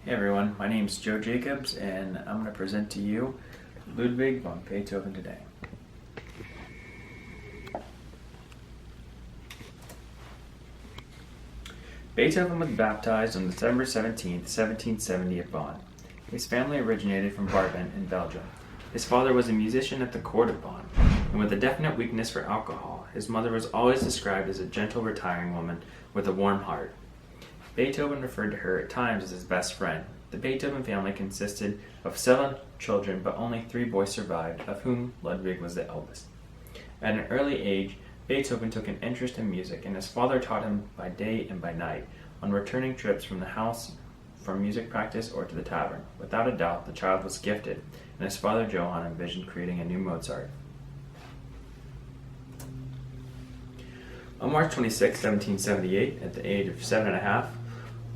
Hey everyone, my name is Joe Jacobs and I'm going to present to you Ludwig von Beethoven today. Beethoven was baptized on December 17, 1770 at Bonn. His family originated from Brabant in Belgium. His father was a musician at the court of Bonn, and with a definite weakness for alcohol, his mother was always described as a gentle, retiring woman with a warm heart. Beethoven referred to her at times as his best friend. The Beethoven family consisted of 7 children, but only 3 boys survived, of whom Ludwig was the eldest. At an early age, Beethoven took an interest in music, and his father taught him by day and by night, on returning trips from the house from music practice or to the tavern. Without a doubt, the child was gifted, and his father Johann envisioned creating a new Mozart. On March 26, 1778, at the age of 7.5,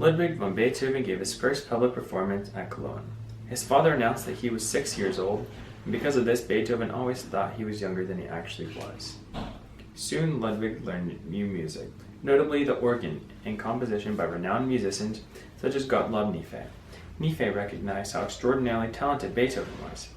Ludwig von Beethoven gave his first public performance at Cologne. His father announced that he was 6 years old, and because of this, Beethoven always thought he was younger than he actually was. Soon, Ludwig learned new music, notably the organ, and composition by renowned musicians such as Gottlob Nife. Nife recognized how extraordinarily talented Beethoven was,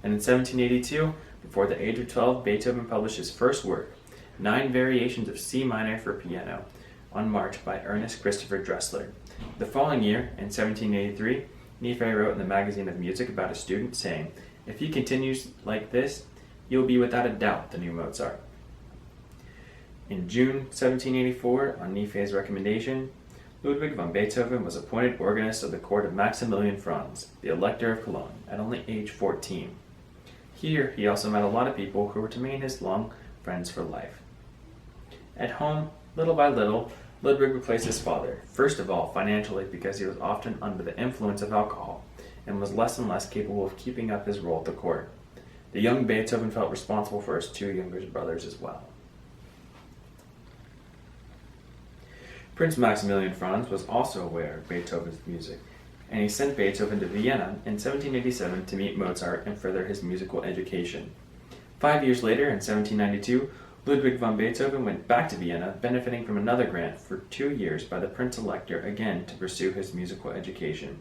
and in 1782, before the age of 12, Beethoven published his first work, 9 variations of C minor for piano, on March by Ernest Christopher Dressler. The following year, in 1783, Nife wrote in the Magazine of Music about a student, saying, "If he continues like this, he will be without a doubt the new Mozart." In June 1784, on Nife's recommendation, Ludwig von Beethoven was appointed organist of the court of Maximilian Franz, the Elector of Cologne, at only age 14. Here, he also met a lot of people who were to remain his long friends for life. At home, little by little, Ludwig replaced his father, first of all financially because he was often under the influence of alcohol and was less and less capable of keeping up his role at the court. The young Beethoven felt responsible for his 2 younger brothers as well. Prince Maximilian Franz was also aware of Beethoven's music, and he sent Beethoven to Vienna in 1787 to meet Mozart and further his musical education. 5 years later, in 1792, Ludwig von Beethoven went back to Vienna, benefiting from another grant for 2 years by the Prince Elector again to pursue his musical education.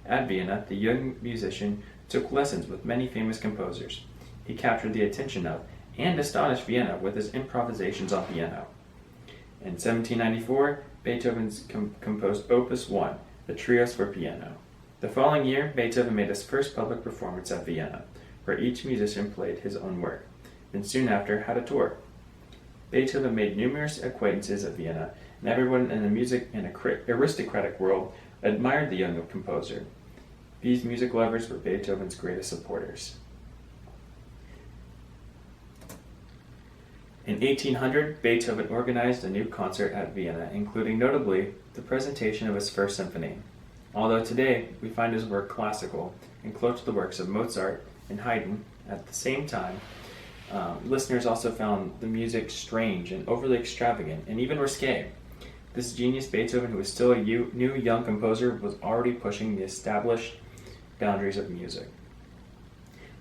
At Vienna, the young musician took lessons with many famous composers. He captured the attention of and astonished Vienna with his improvisations on piano. In 1794, Beethoven composed Opus 1, the Trios for Piano. The following year, Beethoven made his first public performance at Vienna, where each musician played his own work, and soon after had a tour. Beethoven made numerous acquaintances at Vienna, and everyone in the music and aristocratic world admired the young composer. These music lovers were Beethoven's greatest supporters. In 1800, Beethoven organized a new concert at Vienna, including notably the presentation of his first symphony. Although today we find his work classical and close to the works of Mozart and Haydn, at the same time, listeners also found the music strange and overly extravagant and even risque. This genius Beethoven, who was still a new young composer, was already pushing the established boundaries of music.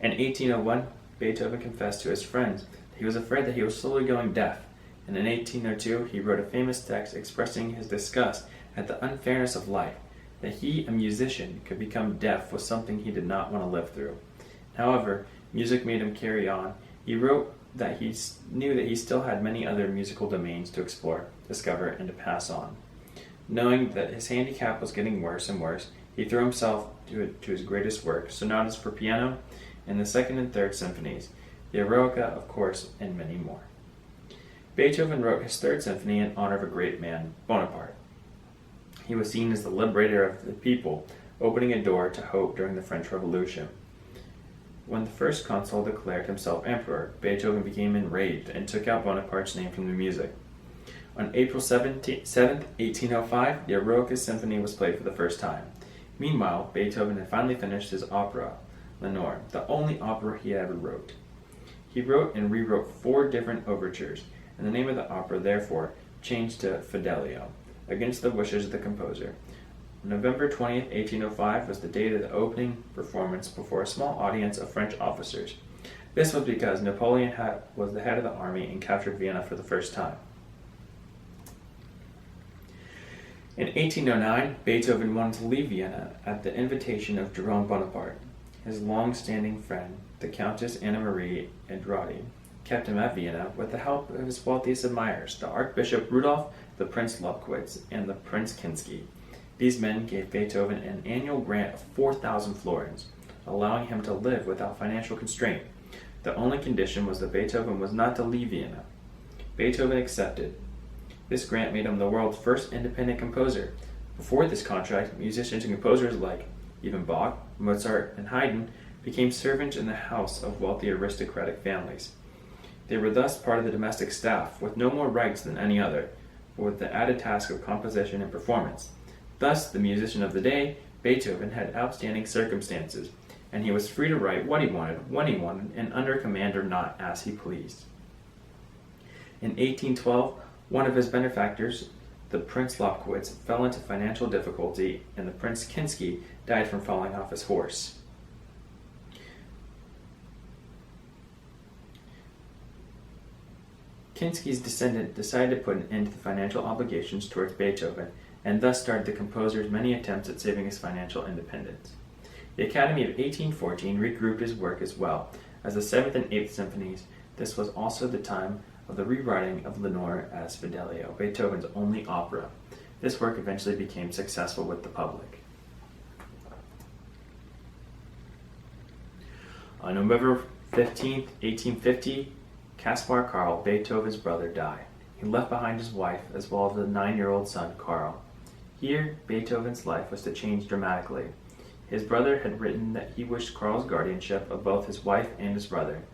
In 1801, Beethoven confessed to his friends he was afraid that he was slowly going deaf, and in 1802 he wrote a famous text expressing his disgust at the unfairness of life. That he, a musician, could become deaf was something he did not want to live through. However, music made him carry on. He wrote that he knew that he still had many other musical domains to explore, discover, and to pass on. Knowing that his handicap was getting worse and worse, he threw himself to his greatest work, sonatas for piano, and the second and third symphonies, the Eroica, of course, and many more. Beethoven wrote his third symphony in honor of a great man, Bonaparte. He was seen as the liberator of the people, opening a door to hope during the French Revolution. When the first consul declared himself emperor, Beethoven became enraged and took out Bonaparte's name from the music. On April 7, 1805, the Eroica Symphony was played for the first time. Meanwhile, Beethoven had finally finished his opera, Lenore, the only opera he ever wrote. He wrote and rewrote 4 different overtures, and the name of the opera, therefore, changed to Fidelio, against the wishes of the composer. November 20th, 1805 was the date of the opening performance before a small audience of French officers. This was because Napoleon was the head of the army and captured Vienna for the first time. In 1809, Beethoven wanted to leave Vienna at the invitation of Jerome Bonaparte. His long-standing friend, the Countess Anna Marie Andrade, kept him at Vienna with the help of his wealthiest admirers, the Archbishop Rudolf, the Prince Lobkowitz, and the Prince Kinsky. These men gave Beethoven an annual grant of 4,000 florins, allowing him to live without financial constraint. The only condition was that Beethoven was not to leave Vienna. Beethoven accepted. This grant made him the world's first independent composer. Before this contract, musicians and composers like even Bach, Mozart, and Haydn became servants in the house of wealthy aristocratic families. They were thus part of the domestic staff, with no more rights than any other, but with the added task of composition and performance. Thus, the musician of the day, Beethoven, had outstanding circumstances, and he was free to write what he wanted, when he wanted, and under command or not, as he pleased. In 1812, one of his benefactors, the Prince Lobkowitz, fell into financial difficulty, and the Prince Kinsky died from falling off his horse. Kinsky's descendant decided to put an end to the financial obligations towards Beethoven, and thus started the composer's many attempts at saving his financial independence. The Academy of 1814 regrouped his work as well as the 7th and 8th symphonies. This was also the time of the rewriting of Lenore as Fidelio, Beethoven's only opera. This work eventually became successful with the public. On November 15, 1850, Caspar Karl, Beethoven's brother, died. He left behind his wife as well as a 9-year-old son, Karl. Here, Beethoven's life was to change dramatically. His brother had written that he wished Karl's guardianship of both his wife and his brother.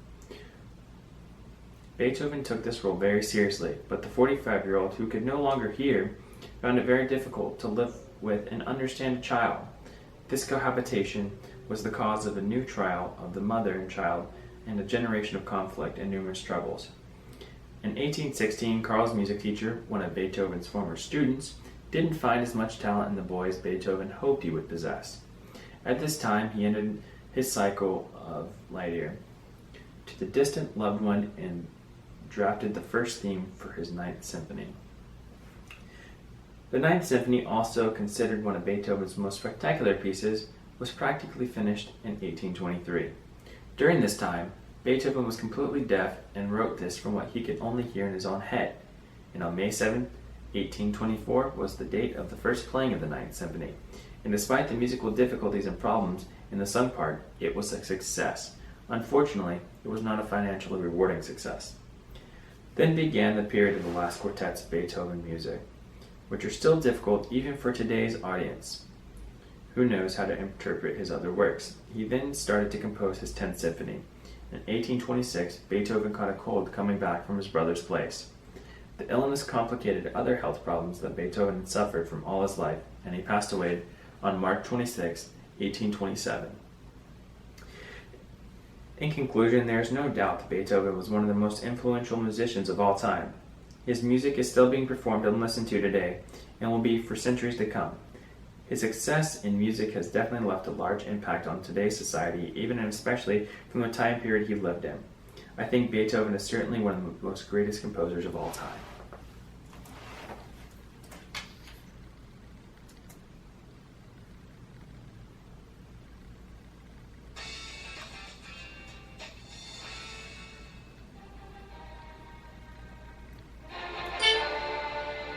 Beethoven took this role very seriously, but the 45-year-old, who could no longer hear, found it very difficult to live with and understand a child. This cohabitation was the cause of a new trial of the mother and child and a generation of conflict and numerous struggles. In 1816, Karl's music teacher, one of Beethoven's former students, didn't find as much talent in the boy as Beethoven hoped he would possess. At this time, he ended his cycle of Lieder to the distant loved one and drafted the first theme for his Ninth Symphony. The Ninth Symphony, also considered one of Beethoven's most spectacular pieces, was practically finished in 1823. During this time, Beethoven was completely deaf and wrote this from what he could only hear in his own head. And on May 7, 1824 was the date of the first playing of the Ninth Symphony. And despite the musical difficulties and problems in the sung part, it was a success. Unfortunately, it was not a financially rewarding success. Then began the period of the last quartets of Beethoven music, which are still difficult even for today's audience, who knows how to interpret his other works. He then started to compose his 10th Symphony. In 1826, Beethoven caught a cold coming back from his brother's place. The illness complicated other health problems that Beethoven had suffered from all his life, and he passed away on March 26, 1827. In conclusion, there is no doubt that Beethoven was one of the most influential musicians of all time. His music is still being performed and listened to today, and will be for centuries to come. His success in music has definitely left a large impact on today's society, even and especially from the time period he lived in. I think Beethoven is certainly one of the most greatest composers of all time.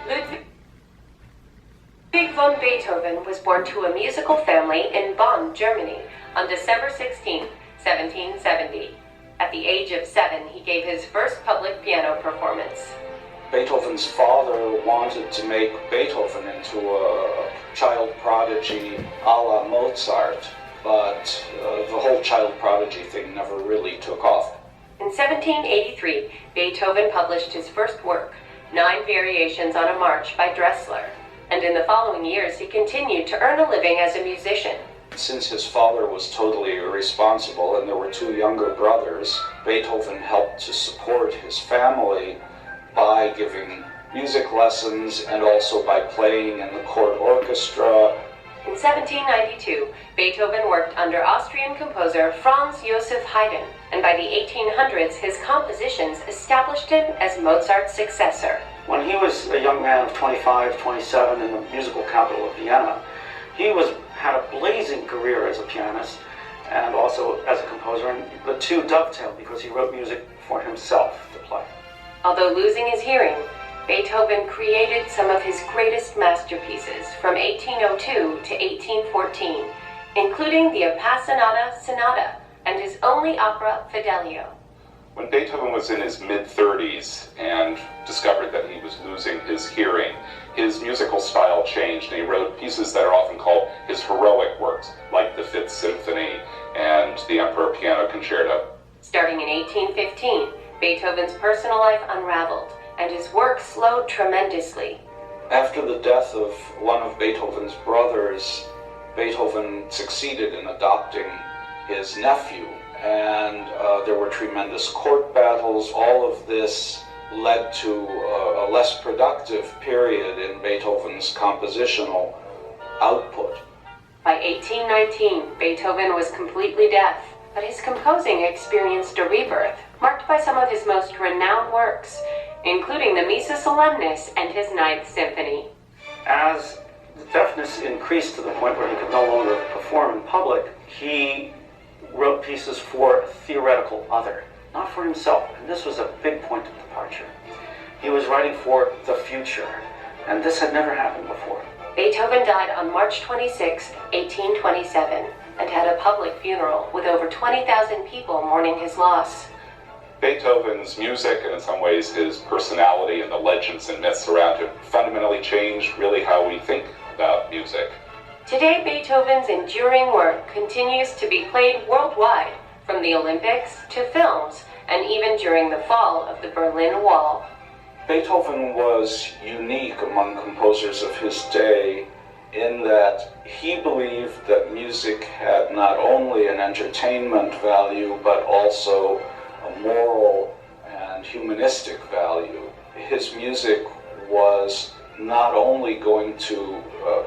Ludwig von Beethoven was born to a musical family in Bonn, Germany, on December 16, 1770. At the age of 7, he gave his first public piano performance. Beethoven's father wanted to make Beethoven into a child prodigy a la Mozart, but the whole child prodigy thing never really took off. In 1783, Beethoven published his first work, 9 Variations on a March by Dressler, and in the following years he continued to earn a living as a musician. Since his father was totally irresponsible and there were 2 younger brothers, Beethoven helped to support his family by giving music lessons and also by playing in the court orchestra. In 1792, Beethoven worked under Austrian composer Franz Joseph Haydn, and by the 1800s his compositions established him as Mozart's successor. When he was a young man of 25, 27 in the musical capital of Vienna, he had a blazing career as a pianist and also as a composer, and the two dovetailed because he wrote music for himself to play. Although losing his hearing, Beethoven created some of his greatest masterpieces from 1802 to 1814, including the Appassionata Sonata and his only opera, Fidelio. When Beethoven was in his mid-30s and discovered that he was losing his hearing, his musical style changed, and he wrote pieces that are often called his heroic works, like the Fifth Symphony and the Emperor Piano Concerto. Starting in 1815, Beethoven's personal life unraveled, and his work slowed tremendously. After the death of one of Beethoven's brothers, Beethoven succeeded in adopting his nephew, and there were tremendous court battles. All of this led to a less productive period in Beethoven's compositional output. By 1819, Beethoven was completely deaf, but his composing experienced a rebirth, marked by some of his most renowned works, including the Missa Solemnis and his Ninth Symphony. As the deafness increased to the point where he could no longer perform in public, he wrote pieces for a theoretical other, not for himself, and this was a big point of departure. He was writing for the future, and this had never happened before. Beethoven died on March 26, 1827, and had a public funeral with over 20,000 people mourning his loss. Beethoven's music, and in some ways his personality and the legends and myths around him, fundamentally changed really how we think about music. Today, Beethoven's enduring work continues to be played worldwide, from the Olympics to films, and even during the fall of the Berlin Wall. Beethoven was unique among composers of his day in that he believed that music had not only an entertainment value, but also a moral and humanistic value. His music was not only going to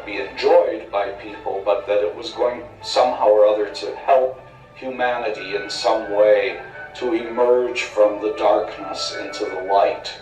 be enjoyed by people, but that it was going somehow or other to help humanity in some way to emerge from the darkness into the light.